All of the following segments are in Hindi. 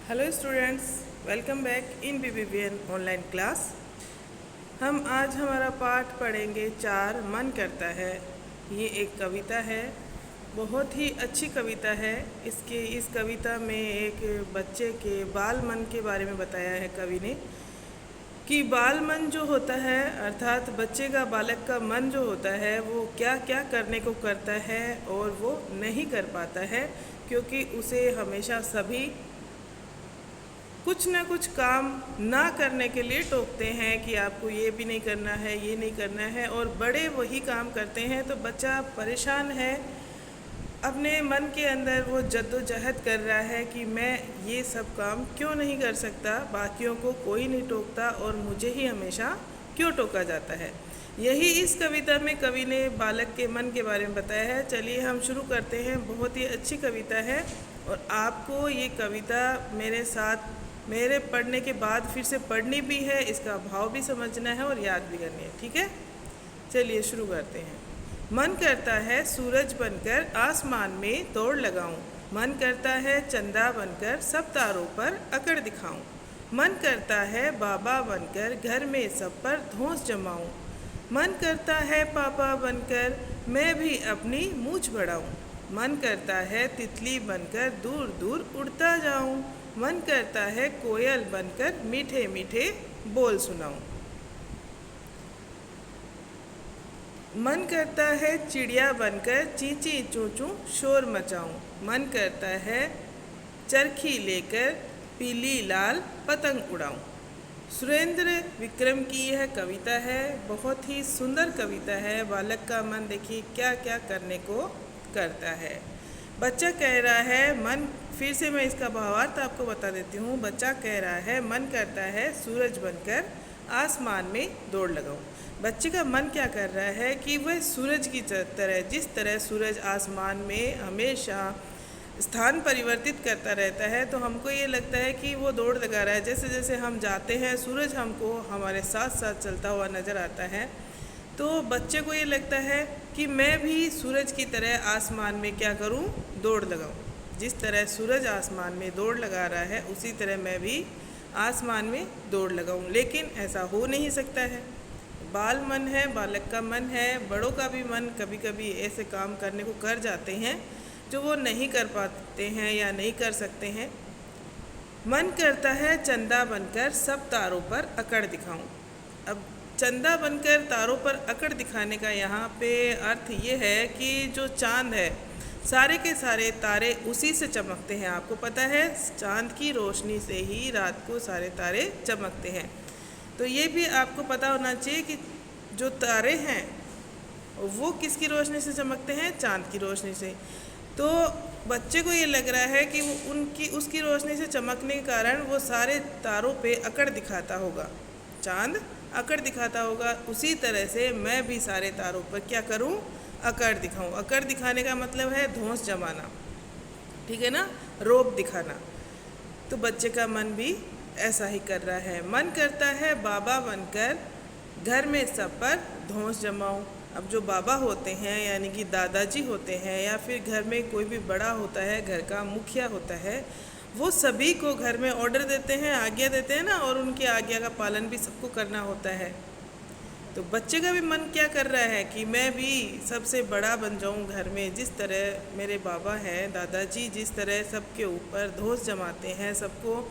Hello students, welcome back in BBVN online class. हम आज हमारा पाठ पढ़ेंगे 4 मन करता है। ये एक कविता है, बहुत ही अच्छी कविता है। इस कविता में एक बच्चे के बाल मन के बारे में बताया है कवि ने कि बाल मन जो होता है अर्थात बच्चे का बालक का मन जो होता है वो क्या क्या करने को करता है और वो नहीं कर पाता है, क्योंकि उसे हमेशा सभी कुछ ना कुछ काम ना करने के लिए टोकते हैं कि आपको ये भी नहीं करना है, ये नहीं करना है, और बड़े वही काम करते हैं। तो बच्चा परेशान है, अपने मन के अंदर वो जद्दोजहद कर रहा है कि मैं ये सब काम क्यों नहीं कर सकता, बाकियों को कोई नहीं टोकता और मुझे ही हमेशा क्यों टोका जाता है। यही इस कविता में कवि ने बालक के मन के बारे में बताया है। चलिए हम शुरू करते हैं। बहुत ही अच्छी कविता है और आपको ये कविता मेरे साथ मेरे पढ़ने के बाद फिर से पढ़नी भी है, इसका भाव भी समझना है और याद भी करनी है। ठीक है, चलिए शुरू करते हैं। मन करता है सूरज बनकर आसमान में दौड़ लगाऊं, मन करता है चंदा बनकर सब तारों पर अकड़ दिखाऊं, मन करता है बाबा बनकर घर में सब पर धौंस जमाऊं, मन करता है पापा बनकर मैं भी अपनी मूंछ बढ़ाऊं, मन करता है तितली बनकर दूर दूर उड़ता जाऊं, मन करता है कोयल बनकर मीठे मीठे बोल सुनाऊं, मन करता है चिड़िया बनकर चींची चूचू शोर मचाऊं, मन करता है चरखी लेकर पीली लाल पतंग उड़ाऊं। सुरेंद्र विक्रम की यह कविता है, बहुत ही सुंदर कविता है। बालक का मन देखिए क्या क्या करने को करता है। बच्चा कह रहा है मन, फिर से मैं इसका भावार्थ आपको बता देती हूँ। बच्चा कह रहा है मन करता है सूरज बनकर आसमान में दौड़ लगाऊं। बच्चे का मन क्या कर रहा है कि वह सूरज की तरह, जिस तरह सूरज आसमान में हमेशा स्थान परिवर्तित करता रहता है, तो हमको ये लगता है कि वो दौड़ लगा रहा है। जैसे जैसे हम जाते हैं सूरज हमको हमारे साथ साथ चलता हुआ नज़र आता है। तो बच्चे को ये लगता है कि मैं भी सूरज की तरह आसमान में क्या करूं, दौड़ लगाऊं। जिस तरह सूरज आसमान में दौड़ लगा रहा है उसी तरह मैं भी आसमान में दौड़ लगाऊं। लेकिन ऐसा हो नहीं सकता है। बाल मन है, बालक का मन है, बड़ों का भी मन कभी कभी ऐसे काम करने को कर जाते हैं जो वो नहीं कर पाते हैं या नहीं कर सकते हैं। मन करता है चंदा बनकर सब तारों पर अकड़ दिखाऊं। अब चंदा बनकर तारों पर अकड़ दिखाने का यहाँ पे अर्थ ये है कि जो चांद है, सारे के सारे तारे उसी से चमकते हैं। आपको पता है चांद की रोशनी से ही रात को सारे तारे चमकते हैं। तो ये भी आपको पता होना चाहिए कि जो तारे हैं वो किसकी रोशनी से चमकते हैं, चांद की रोशनी से। तो बच्चे को ये लग रहा है कि वो उसकी रोशनी से चमकने के कारण वो सारे तारों पे अकड़ दिखाता होगा, चांद अकड़ दिखाता होगा। उसी तरह से मैं भी सारे तारों पर क्या करूं, अकड़ दिखाऊं। अकड़ दिखाने का मतलब है धौंस जमाना, ठीक है ना, रोब दिखाना। तो बच्चे का मन भी ऐसा ही कर रहा है। मन करता है बाबा बनकर घर में सब पर धौंस जमाऊं। अब जो बाबा होते हैं यानी कि दादाजी होते हैं या फिर घर में कोई भी बड़ा होता है, घर का मुखिया होता है, वो सभी को घर में ऑर्डर देते हैं, आज्ञा देते हैं ना, और उनकी आज्ञा का पालन भी सबको करना होता है। तो बच्चे का भी मन क्या कर रहा है कि मैं भी सबसे बड़ा बन जाऊं घर में। जिस तरह मेरे बाबा हैं, दादाजी जिस तरह सबके ऊपर धौंस जमाते हैं, सबको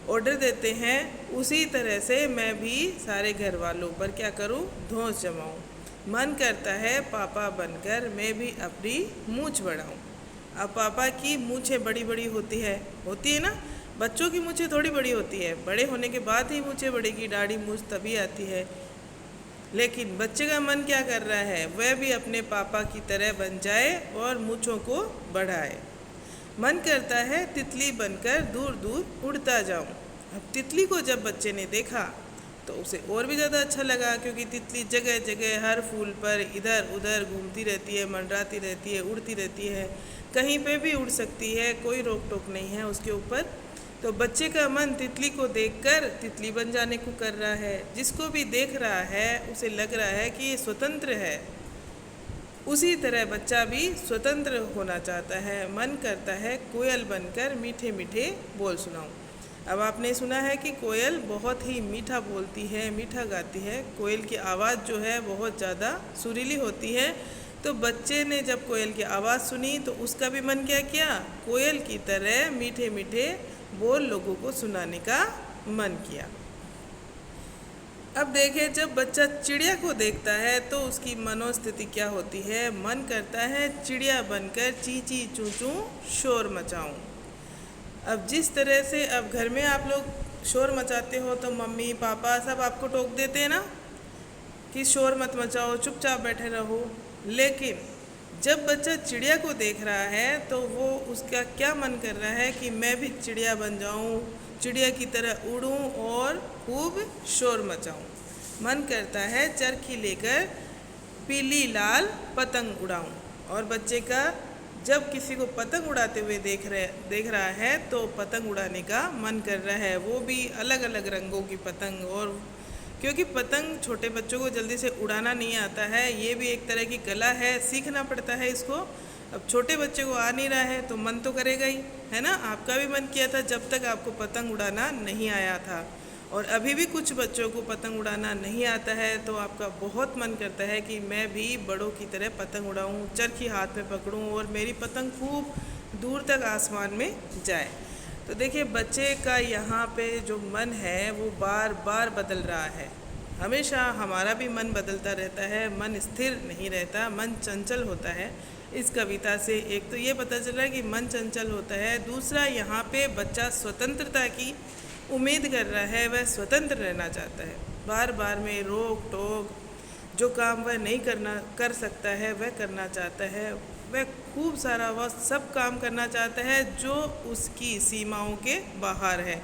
ऑर्डर देते हैं, उसी तरह से मैं भी सारे घर वालों पर क्या करूं, धौंस जमाऊं। मन करता है पापा बनकर मैं भी अपनी मूंछ बढ़ाऊं। अब पापा की मूंछें बड़ी बड़ी होती है ना, बच्चों की मूंछें थोड़ी बड़ी होती है, बड़े होने के बाद ही मूंछें बढ़ेगी, दाढ़ी मूंछ तभी आती है। लेकिन बच्चे का मन क्या कर रहा है, वह भी अपने पापा की तरह बन जाए और मूंछों को बढ़ाए। मन करता है तितली बनकर दूर दूर उड़ता जाऊं। अब तितली को जब बच्चे ने देखा तो उसे और भी ज़्यादा अच्छा लगा, क्योंकि तितली जगह जगह हर फूल पर इधर उधर घूमती रहती है, मंडराती रहती है, उड़ती रहती है, कहीं पे भी उड़ सकती है, कोई रोक टोक नहीं है उसके ऊपर। तो बच्चे का मन तितली को देखकर तितली बन जाने को कर रहा है। जिसको भी देख रहा है उसे लग रहा है कि ये स्वतंत्र है, उसी तरह बच्चा भी स्वतंत्र होना चाहता है। मन करता है कोयल बनकर मीठे मीठे बोल सुनाऊं। अब आपने सुना है कि कोयल बहुत ही मीठा बोलती है, मीठा गाती है। कोयल की आवाज़ जो है बहुत ज़्यादा सुरीली होती है। तो बच्चे ने जब कोयल की आवाज़ सुनी तो उसका भी मन क्या किया, कोयल की तरह मीठे मीठे बोल लोगों को सुनाने का मन किया। अब देखिए, जब बच्चा चिड़िया को देखता है तो उसकी मनोस्थिति क्या होती है। मन करता है चिड़िया बनकर ची ची चूँ चूँ शोर मचाऊं। अब जिस तरह से अब घर में आप लोग शोर मचाते हो तो मम्मी पापा सब आपको टोक देते हैं ना कि शोर मत मचाओ, चुपचाप बैठे रहो। लेकिन जब बच्चा चिड़िया को देख रहा है तो वो उसका क्या मन कर रहा है कि मैं भी चिड़िया बन जाऊं, चिड़िया की तरह उड़ूं और खूब शोर मचाऊं। मन करता है चरखी लेकर पीली लाल पतंग उड़ाऊं। और बच्चे का जब किसी को पतंग उड़ाते हुए देख रहा है तो पतंग उड़ाने का मन कर रहा है, वो भी अलग अलग रंगों की पतंग। और क्योंकि पतंग छोटे बच्चों को जल्दी से उड़ाना नहीं आता है, ये भी एक तरह की कला है, सीखना पड़ता है इसको। अब छोटे बच्चे को आ नहीं रहा है तो मन तो करेगा ही, है ना। आपका भी मन किया था जब तक आपको पतंग उड़ाना नहीं आया था, और अभी भी कुछ बच्चों को पतंग उड़ाना नहीं आता है तो आपका बहुत मन करता है कि मैं भी बड़ों की तरह पतंग उड़ाऊँ, चरखी हाथ में पकड़ूँ और मेरी पतंग खूब दूर तक आसमान में जाए। तो देखिए, बच्चे का यहाँ पे जो मन है वो बार बार बदल रहा है। हमेशा हमारा भी मन बदलता रहता है, मन स्थिर नहीं रहता, मन चंचल होता है। इस कविता से एक तो ये पता चल रहा है कि मन चंचल होता है, दूसरा यहाँ पे बच्चा स्वतंत्रता की उम्मीद कर रहा है, वह स्वतंत्र रहना चाहता है। बार बार में रोक टोक, जो काम वह नहीं कर सकता है वह करना चाहता है। वह खूब सारा वह सब काम करना चाहता है जो उसकी सीमाओं के बाहर है।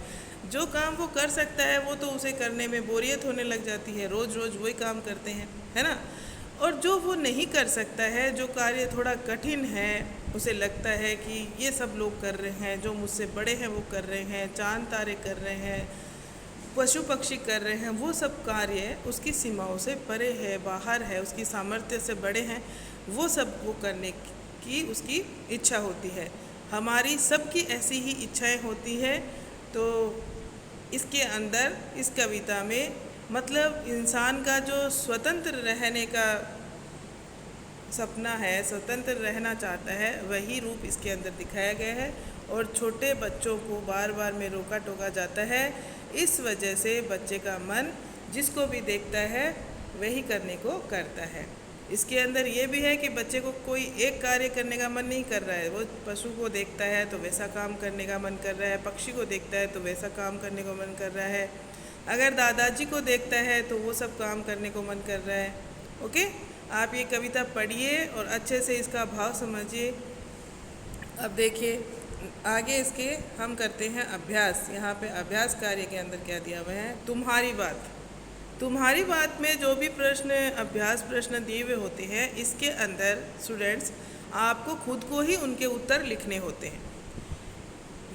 जो काम वो कर सकता है वो तो उसे करने में बोरियत होने लग जाती है, रोज़ रोज़ वही काम करते हैं, है ना। और जो वो नहीं कर सकता है, जो कार्य थोड़ा कठिन है, उसे लगता है कि ये सब लोग कर रहे हैं, जो मुझसे बड़े हैं वो कर रहे हैं, चांद तारे कर रहे हैं, पशु पक्षी कर रहे हैं, वो सब कार्य उसकी सीमाओं से परे है, बाहर है, उसकी सामर्थ्य से बड़े हैं। वो सब वो करने की उसकी इच्छा होती है। हमारी सबकी ऐसी ही इच्छाएं होती है। तो इसके अंदर इस कविता में मतलब इंसान का जो स्वतंत्र रहने का सपना है, स्वतंत्र रहना चाहता है, वही रूप इसके अंदर दिखाया गया है। और छोटे बच्चों को बार बार में रोका टोका जाता है। इस वजह से बच्चे का मन जिसको भी देखता है वही करने को करता है। इसके अंदर ये भी है कि बच्चे को कोई एक कार्य करने का मन नहीं कर रहा है। वो पशु को देखता है तो वैसा काम करने का मन कर रहा है, पक्षी को देखता है तो वैसा काम करने को मन कर रहा है, अगर दादाजी को देखता है तो वो सब काम करने को मन कर रहा है। ओके, आप ये कविता पढ़िए और अच्छे से इसका भाव समझिए। अब देखिए आगे इसके हम करते हैं अभ्यास। यहाँ पे अभ्यास कार्य के अंदर क्या दिया हुआ है, तुम्हारी बात। तुम्हारी बात में जो भी प्रश्न, अभ्यास प्रश्न दिए हुए होते हैं, इसके अंदर स्टूडेंट्स आपको खुद को ही उनके उत्तर लिखने होते हैं।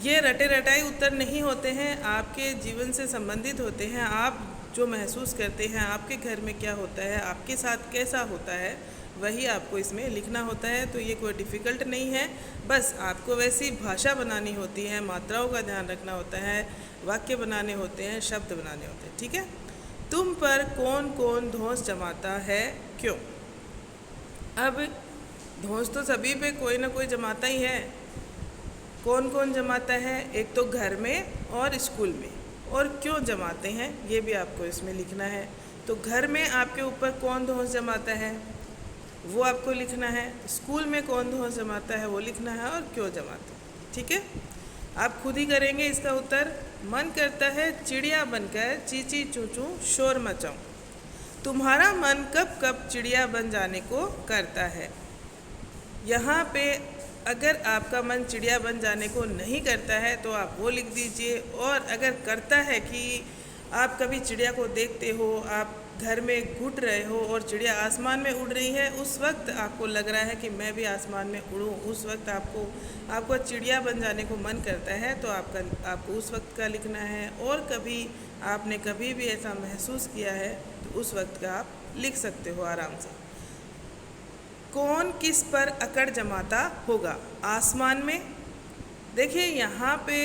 ये रटे रटाई उत्तर नहीं होते हैं, आपके जीवन से संबंधित होते हैं। आप जो महसूस करते हैं, आपके घर में क्या होता है, आपके साथ कैसा होता है, वही आपको इसमें लिखना होता है। तो ये कोई डिफ़िकल्ट नहीं है, बस आपको वैसी भाषा बनानी होती है, मात्राओं का ध्यान रखना होता है, वाक्य बनाने होते हैं, शब्द बनाने होते हैं। ठीक है। तुम पर कौन कौन धौंस जमाता है, क्यों? अब धौंस तो सभी पे कोई ना कोई जमाता ही है। कौन कौन जमाता है? एक तो घर में और स्कूल में। और क्यों जमाते हैं ये भी आपको इसमें लिखना है। तो घर में आपके ऊपर कौन धौंस जमाता है वो आपको लिखना है, स्कूल में कौन धौंस जमाता है वो लिखना है, और क्यों जमाते हैं। ठीक है, आप खुद ही करेंगे इसका उत्तर। मन करता है चिड़िया बनकर ची ची चूँ चूँ शोर मचाऊँ। तुम्हारा मन कब कब चिड़िया बन जाने को करता है। यहाँ पे अगर आपका मन चिड़िया बन जाने को नहीं करता है तो आप वो लिख दीजिए, और अगर करता है कि आप कभी चिड़िया को देखते हो, आप घर में घुट रहे हो और चिड़िया आसमान में उड़ रही है, उस वक्त आपको लग रहा है कि मैं भी आसमान में उड़ूँ, उस वक्त आपको चिड़िया बन जाने को मन करता है, तो आपको उस वक्त का लिखना है। और कभी आपने कभी भी ऐसा महसूस किया है तो उस वक्त का आप लिख सकते हो आराम से। कौन किस पर अकड़ जमाता होगा? आसमान में। देखिए यहाँ पे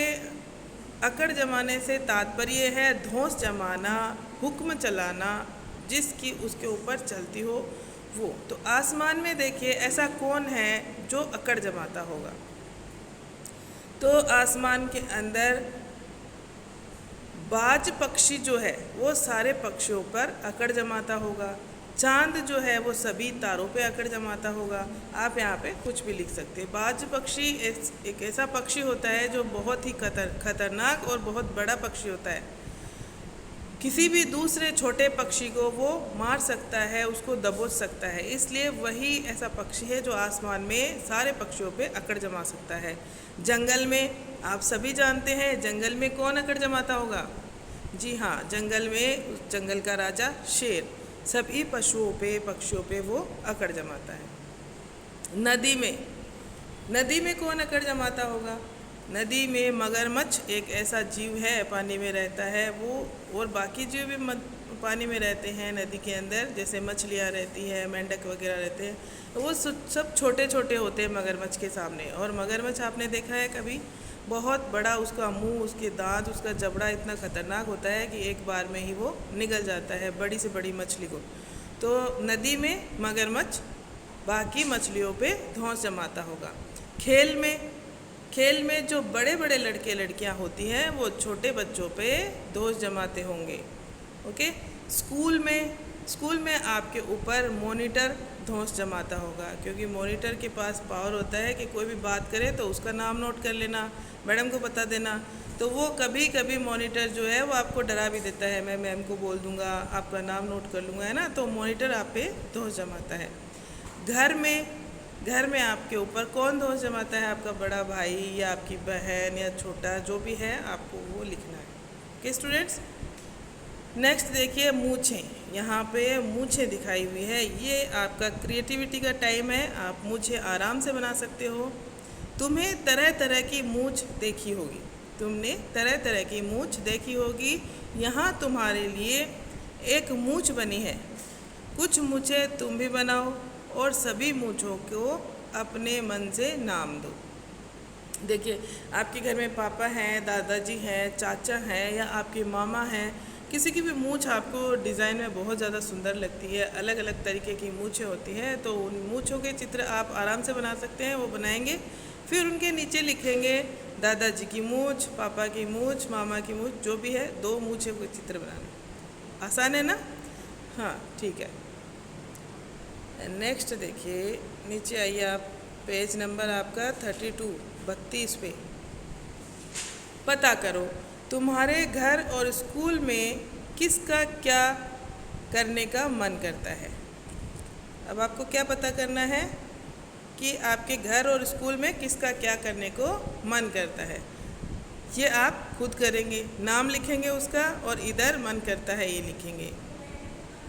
अकड़ जमाने से तात्पर्य है धौंस जमाना, हुक्म चलाना, जिसकी उसके ऊपर चलती हो वो। तो आसमान में देखिए ऐसा कौन है जो अकड़ जमाता होगा? तो आसमान के अंदर बाज पक्षी जो है वो सारे पक्षियों पर अकड़ जमाता होगा। चांद जो है वो सभी तारों पे अकड़ जमाता होगा। आप यहाँ पे कुछ भी लिख सकते हैं। बाज पक्षी एक ऐसा पक्षी होता है जो बहुत ही खतरनाक और बहुत बड़ा पक्षी होता है। किसी भी दूसरे छोटे पक्षी को वो मार सकता है, उसको दबोच सकता है, इसलिए वही ऐसा पक्षी है जो आसमान में सारे पक्षियों पे अकड़ जमा सकता है। जंगल में आप सभी जानते हैं जंगल में कौन अकड़ जमाता होगा? जी हाँ, जंगल में जंगल का राजा शेर सभी पशुओं पे पक्षियों पे वो अकड़ जमाता है। नदी में कौन अकड़ जमाता होगा? नदी में मगरमच्छ एक ऐसा जीव है, पानी में रहता है वो, और बाकी जीव भी पानी में रहते हैं नदी के अंदर, जैसे मछलियाँ रहती है, मेंढक वगैरह रहते हैं। वो सब छोटे छोटे होते हैं मगरमच्छ के सामने। और मगरमच्छ आपने देखा है कभी? बहुत बड़ा उसका मुंह, उसके दांत, उसका जबड़ा इतना खतरनाक होता है कि एक बार में ही वो निगल जाता है बड़ी से बड़ी मछली को। तो नदी में मगरमच्छ बाकी मछलियों पे धौंस जमाता होगा। खेल में जो बड़े बड़े लड़के लड़कियां होती हैं वो छोटे बच्चों पे धौंस जमाते होंगे। ओके। स्कूल में आपके ऊपर मॉनिटर धौंस जमाता होगा, क्योंकि मॉनिटर के पास पावर होता है कि कोई भी बात करे तो उसका नाम नोट कर लेना, मैडम को बता देना। तो वो कभी कभी मॉनिटर जो है वो आपको डरा भी देता है, मैं मैम को बोल दूंगा, आपका नाम नोट कर लूँगा, है ना। तो मॉनिटर आप पे धौंस जमाता है। घर में आपके ऊपर कौन धौंस जमाता है? आपका बड़ा भाई या आपकी बहन या छोटा जो भी है, आपको वो लिखना है। Okay students. नेक्स्ट देखिए मूछें। यहाँ पे मूछें दिखाई हुई है, ये आपका क्रिएटिविटी का टाइम है। आप मूछें आराम से बना सकते हो। तुम्हें तरह तरह की मूछ देखी होगी, तुमने तरह तरह की मूछ देखी होगी। यहाँ तुम्हारे लिए एक मूछ बनी है। कुछ मूछें तुम भी बनाओ और सभी मूछों को अपने मन से नाम दो। देखिए आपके घर में पापा हैं, दादाजी हैं, चाचा हैं या आपके मामा हैं, किसी की भी मूछ आपको डिज़ाइन में बहुत ज़्यादा सुंदर लगती है, अलग अलग तरीके की मूछें होती हैं, तो उन मूछों के चित्र आप आराम से बना सकते हैं। वो बनाएंगे, फिर उनके नीचे लिखेंगे दादाजी की मूछ, पापा की मूछ, मामा की मूछ, जो भी है, 2 मूछों के चित्र बनाना। आसान है ना? हाँ ठीक है। नेक्स्ट देखिए, नीचे आइए आप, पेज नंबर आपका 32 पे। पता करो तुम्हारे घर और स्कूल में किसका क्या करने का मन करता है। अब आपको क्या पता करना है कि आपके घर और स्कूल में किसका क्या करने को मन करता है। ये आप खुद करेंगे, नाम लिखेंगे उसका और इधर मन करता है ये लिखेंगे।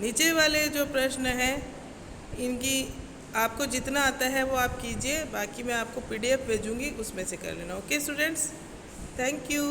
नीचे वाले जो प्रश्न हैं इनकी आपको जितना आता है वो आप कीजिए, बाकी मैं आपको PDF भेजूँगी, उसमें से कर लेना। Okay students, thank you.